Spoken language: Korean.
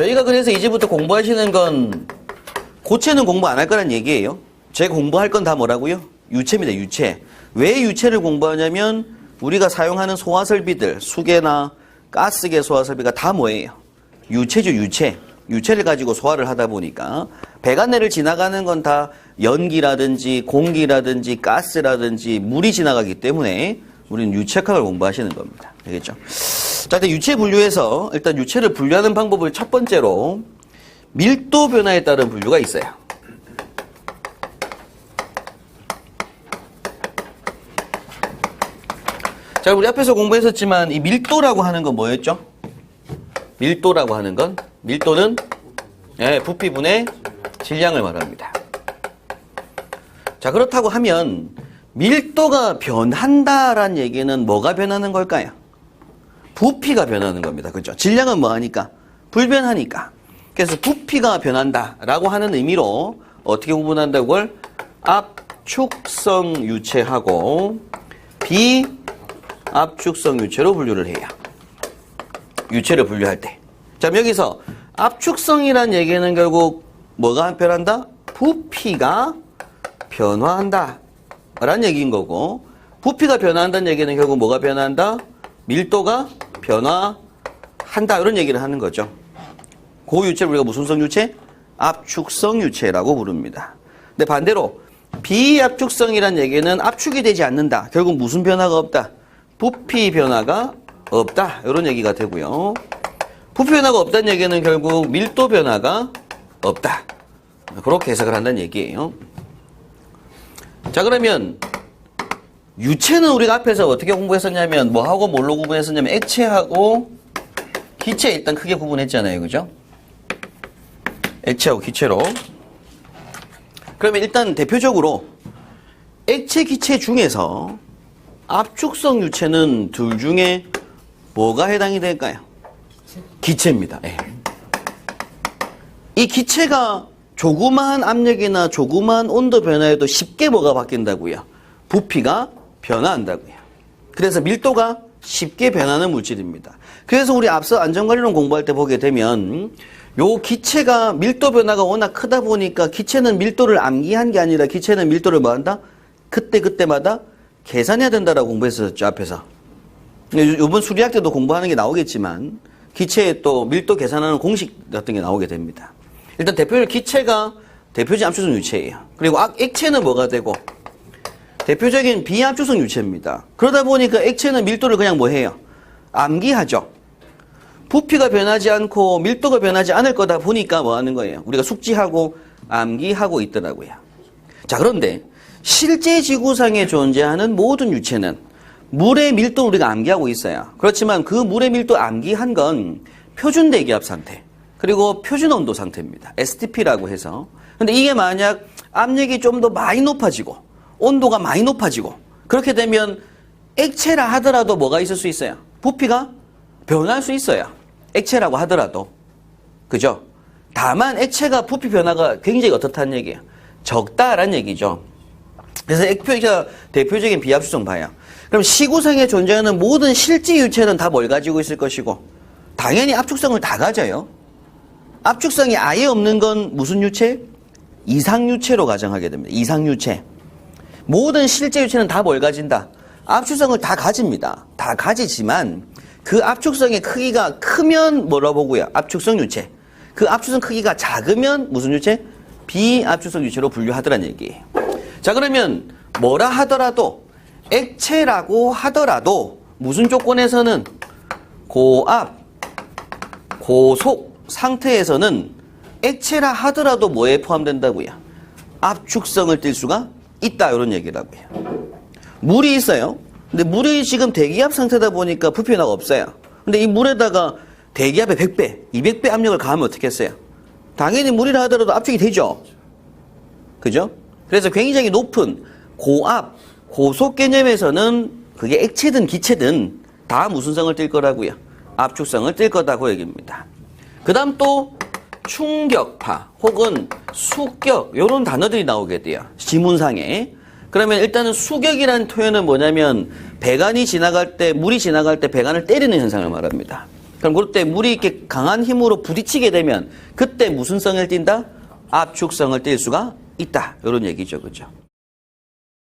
저희가 그래서 이제부터 공부하시는 건 고체는 공부 안 할 거란 얘기예요. 제가 공부할 건 다 뭐라고요? 유체입니다. 유체. 왜 유체를 공부하냐면 우리가 사용하는 소화설비들, 수계나 가스계 소화설비가 다 뭐예요? 유체죠. 유체. 유체를 가지고 소화를 하다 보니까 배관내를 지나가는 건 다 연기라든지 공기라든지 가스라든지 물이 지나가기 때문에 우리는 유체학을 공부하시는 겁니다. 알겠죠? 자, 일단 유체 분류에서 일단 유체를 분류하는 방법을 첫 번째로 밀도 변화에 따른 분류가 있어요. 자, 우리 앞에서 공부했었지만 이 밀도라고 하는 건 뭐였죠? 밀도라고 하는 건 밀도는 부피분의 질량을 말합니다. 자, 그렇다고 하면 밀도가 변한다라는 얘기는 뭐가 변하는 걸까요? 부피가 변하는 겁니다. 그렇죠? 질량은 뭐하니까? 불변하니까. 그래서 부피가 변한다라고 하는 의미로 어떻게 구분한다고 그걸 압축성 유체하고 비압축성 유체로 분류를 해요. 유체를 분류할 때. 자, 여기서 압축성이란 얘기는 결국 뭐가 변한다? 부피가 변화한다 라는 얘기인 거고, 부피가 변화한다는 얘기는 결국 뭐가 변화한다? 밀도가 변화한다 이런 얘기를 하는 거죠. 그 유체를 우리가 무슨 성 유체? 압축성 유체라고 부릅니다. 근데 반대로 비압축성이란 얘기는 압축이 되지 않는다. 결국 무슨 변화가 없다? 부피 변화가 없다 이런 얘기가 되고요. 부피 변화가 없다는 얘기는 결국 밀도 변화가 없다. 그렇게 해석을 한다는 얘기예요. 자, 그러면 유체는 우리가 앞에서 어떻게 공부했었냐면 뭐하고 뭘로 구분했었냐면 액체하고 기체 일단 크게 구분했잖아요. 그죠? 액체하고 기체로. 그러면 일단 대표적으로 액체, 기체 중에서 압축성 유체는 둘 중에 뭐가 해당이 될까요? 기체입니다. 네. 이 기체가 조그마한 압력이나 조그마한 온도 변화에도 쉽게 뭐가 바뀐다고요? 부피가 변화한다고요. 그래서 밀도가 쉽게 변하는 물질입니다. 그래서 우리 앞서 안전관리론 공부할 때 보게 되면 요 기체가 밀도 변화가 워낙 크다 보니까 기체는 밀도를 암기한 게 아니라 기체는 밀도를 뭐한다? 그때마다 계산해야 된다라고 공부했었죠, 앞에서. 이번 수리학 때도 공부하는 게 나오겠지만 기체에 또 밀도 계산하는 공식 같은 게 나오게 됩니다. 일단 대표적으로 기체가 대표적인 압축성 유체예요. 그리고 액체는 뭐가 되고? 대표적인 비압축성 유체입니다. 그러다 보니까 액체는 밀도를 그냥 뭐 해요? 암기하죠. 부피가 변하지 않고 밀도가 변하지 않을 거다 보니까 뭐 하는 거예요? 우리가 숙지하고 암기하고 있더라고요. 자, 그런데 실제 지구상에 존재하는 모든 유체는 물의 밀도를 우리가 암기하고 있어요. 그렇지만 그 물의 밀도 암기한 건 표준 대기압 상태, 그리고 표준 온도 상태입니다. STP라고 해서. 근데 이게 만약 압력이 좀 더 많이 높아지고 온도가 많이 높아지고 그렇게 되면 액체라 하더라도 뭐가 있을 수 있어요? 부피가 변할 수 있어요. 액체라고 하더라도. 그죠? 다만 액체가 부피 변화가 굉장히 어떻다는 얘기예요? 적다라는 얘기죠. 그래서 액체가 대표적인 비압축성 봐요. 그럼 시구상에 존재하는 모든 실제 유체는 다 뭘 가지고 있을 것이고 당연히 압축성을 다 가져요. 압축성이 아예 없는 건 무슨 유체? 이상유체로 가정하게 됩니다. 이상유체. 모든 실제 유체는 다 뭘 가진다? 압축성을 다 가집니다. 다 가지지만 그 압축성의 크기가 크면 뭐라 보고요? 압축성 유체. 그 압축성 크기가 작으면 무슨 유체? 비압축성 유체로 분류하더란 얘기예요. 자, 그러면 뭐라 하더라도 액체라고 하더라도 무슨 조건에서는 고압, 고속 상태에서는 액체라 하더라도 뭐에 포함된다고요? 압축성을 띌 수가 있다 이런 얘기라고요. 물이 있어요. 근데 물이 지금 대기압 상태다 보니까 부피 변화가 없어요. 근데 이 물에다가 대기압의 100배, 200배 압력을 가하면 어떻게 했어요? 당연히 물이라 하더라도 압축이 되죠. 그죠? 그래서 굉장히 높은 고압, 고속 개념에서는 그게 액체든 기체든 다 무슨 성을 띌 거라고요? 압축성을 띌 거다고 얘기입니다. 그 다음 또 충격파 혹은 수격 이런 단어들이 나오게 돼요. 지문상에. 그러면 일단은 수격이라는 표현은 뭐냐면 배관이 지나갈 때, 물이 지나갈 때 배관을 때리는 현상을 말합니다. 그럼 그때 물이 이렇게 강한 힘으로 부딪히게 되면 그때 무슨 성을 띈다? 압축성을 띌 수가 있다. 이런 얘기죠. 그죠?